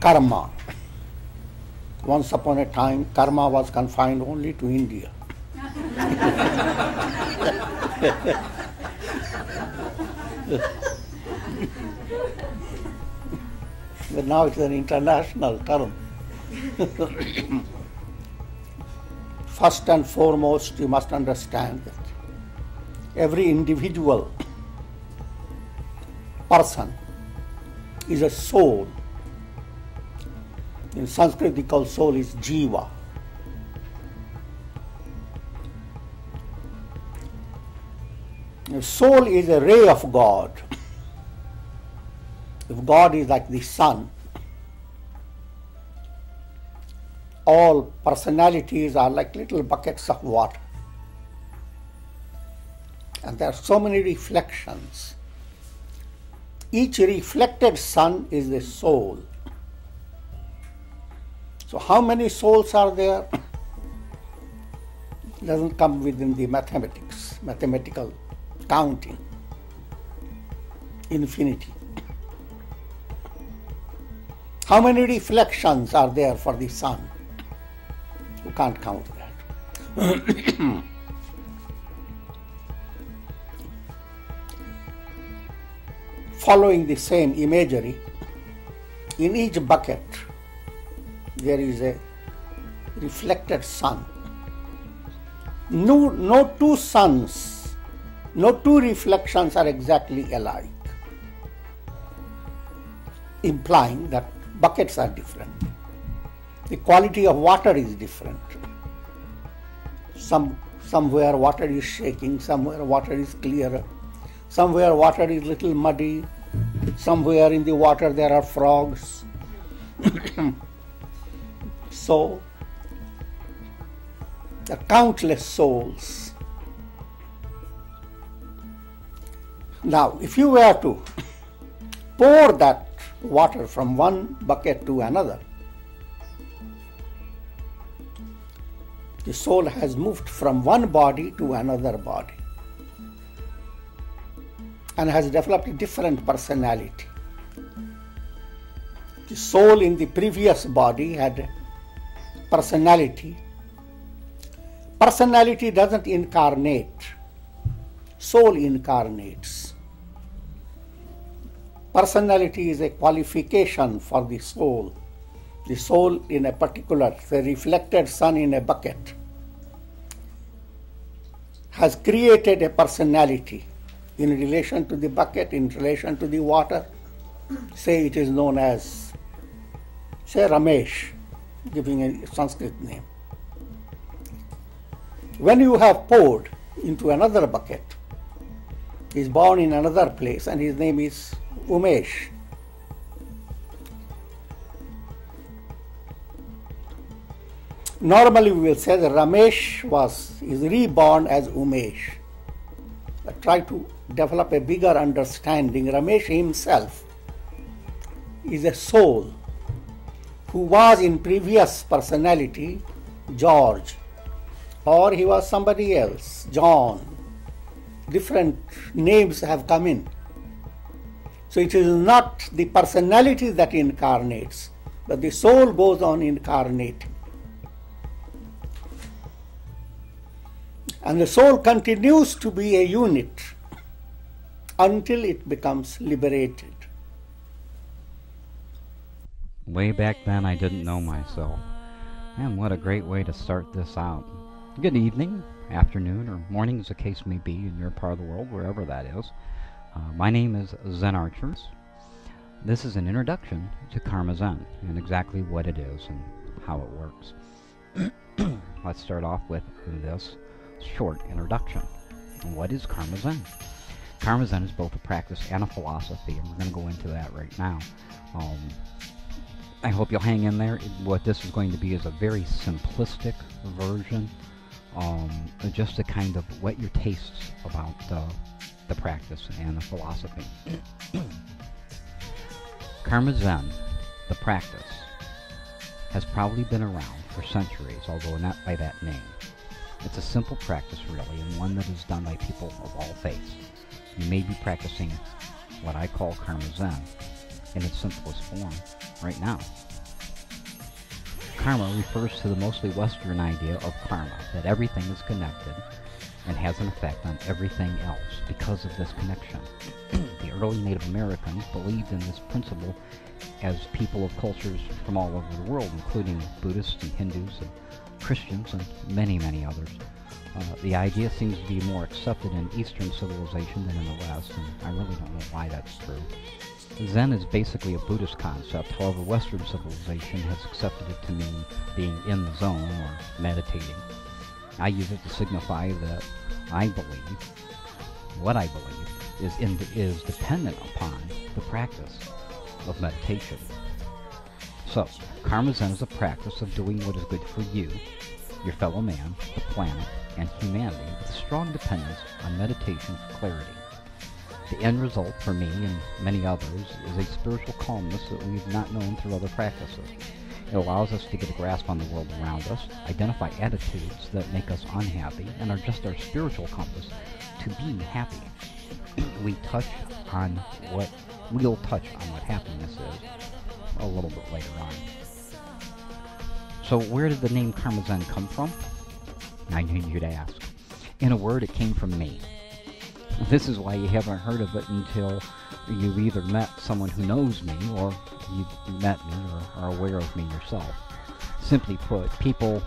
Karma. Once upon a time, karma was confined only to India. But now it's an international term. First and foremost, you must understand that every individual person is a soul. In Sanskrit, we call soul is jiva. The soul is a ray of God. If God is like the sun, all personalities are like little buckets of water. And there are so many reflections. Each reflected sun is the soul. So how many souls are there? It doesn't come within the mathematical counting. Infinity. How many reflections are there for the sun? You can't count that. Following the same imagery, in each bucket there is a reflected sun. No two suns, no two reflections are exactly alike, implying that buckets are different. The quality of water is different. Somewhere water is shaking, somewhere water is clearer, somewhere water is little muddy, somewhere in the water there are frogs. So, the countless souls. Now, if you were to pour that water from one bucket to another, the soul has moved from one body to another body and has developed a different personality. The soul in the previous body had personality. Personality doesn't incarnate. Soul incarnates. Personality is a qualification for the soul. The soul in a particular, the reflected sun in a bucket, has created a personality in relation to the bucket, in relation to the water. Say it is known as, say Ramesh, giving a Sanskrit name. When you have poured into another bucket, he is born in another place and his name is Umesh. Normally we will say that Ramesh is reborn as Umesh. But try to develop a bigger understanding. Ramesh himself is a soul who was in previous personality George, or he was somebody else, John. Different names have come in. So it is not the personality that incarnates, but the soul goes on incarnating. And the soul continues to be a unit until it becomes liberated. Way back then, I didn't know myself. Man, what a great way to start this out. Good evening, afternoon, or morning, as the case may be in your part of the world, wherever that is. My name is Zen Archers. This is an introduction to Karma Zen and exactly what it is and how it works. Let's start off with this short introduction. What is Karma Zen? Karma Zen is both a practice and a philosophy, and we're going to go into that right now. I hope you'll hang in there. What this is going to be is a very simplistic version, just to kind of whet your tastes about the practice and the philosophy. Karma Zen, the practice, has probably been around for centuries, although not by that name. It's a simple practice, really, and one that is done by people of all faiths. You may be practicing what I call Karma Zen in its simplest form right now. Karma refers to the mostly Western idea of karma, that everything is connected and has an effect on everything else because of this connection. The early Native Americans believed in this principle, as people of cultures from all over the world, including Buddhists and Hindus and Christians and many, many others. The idea seems to be more accepted in Eastern civilization than in the West, and I really don't know why that's true. Zen is basically a Buddhist concept, however Western civilization has accepted it to mean being in the zone or meditating. I use it to signify that I believe, what I believe, is dependent upon the practice of meditation. So, Karma Zen is a practice of doing what is good for you, your fellow man, the planet, and humanity with a strong dependence on meditation for clarity. The end result for me and many others is a spiritual calmness that we have not known through other practices. It allows us to get a grasp on the world around us, identify attitudes that make us unhappy, and are just our spiritual compass to being happy. We'll touch on what happiness is a little bit later on. So where did the name Karma Zen come from? I need you to ask. In a word, it came from me. This is why you haven't heard of it until you've either met someone who knows me or you've met me or are aware of me yourself. Simply put, people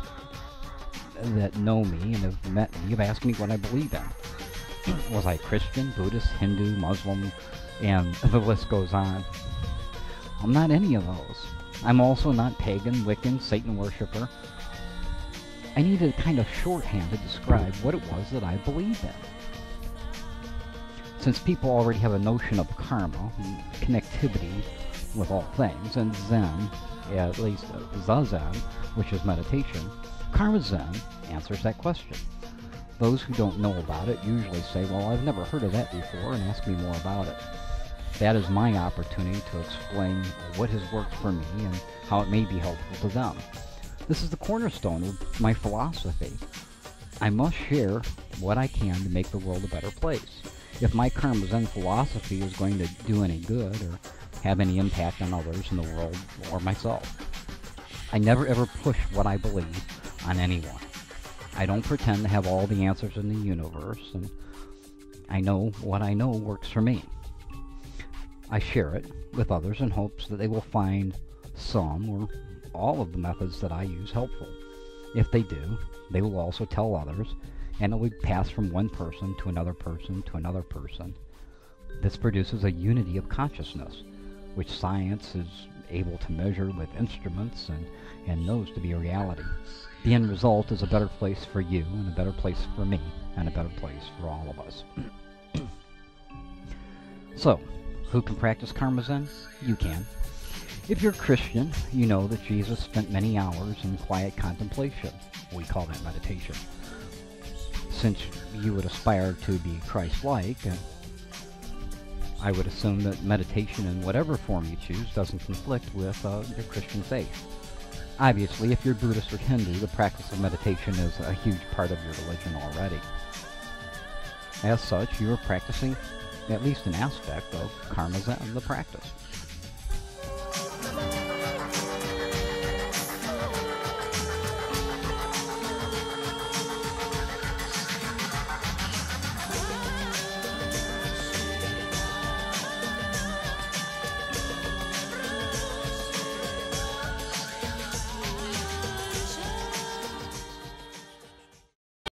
that know me and have met me have asked me what I believe in. Was I Christian, Buddhist, Hindu, Muslim, and the list goes on. I'm not any of those. I'm also not pagan, Wiccan, Satan worshiper. I needed a kind of shorthand to describe what it was that I believed in. Since people already have a notion of karma and connectivity with all things, and Zen, at least Zazen, which is meditation, Karma Zen answers that question. Those who don't know about it usually say, well, I've never heard of that before, and ask me more about it. That is my opportunity to explain what has worked for me and how it may be helpful to them. This is the cornerstone of my philosophy. I must share what I can to make the world a better place. If my Karma Zen philosophy is going to do any good or have any impact on others in the world or myself. I never ever push what I believe on anyone. I don't pretend to have all the answers in the universe, and I know what I know works for me. I share it with others in hopes that they will find some or all of the methods that I use helpful. If they do, they will also tell others, and it will pass from one person to another person to another person. This produces a unity of consciousness, which science is able to measure with instruments and knows to be a reality. The end result is a better place for you, and a better place for me, and a better place for all of us. So, who can practice Karma Zen? You can. If you're a Christian, you know that Jesus spent many hours in quiet contemplation. We call that meditation. Since you would aspire to be Christ-like, I would assume that meditation in whatever form you choose doesn't conflict with your Christian faith. Obviously, if you're Buddhist or Hindu, the practice of meditation is a huge part of your religion already. As such, you are practicing at least an aspect of Karma Zen, the practice.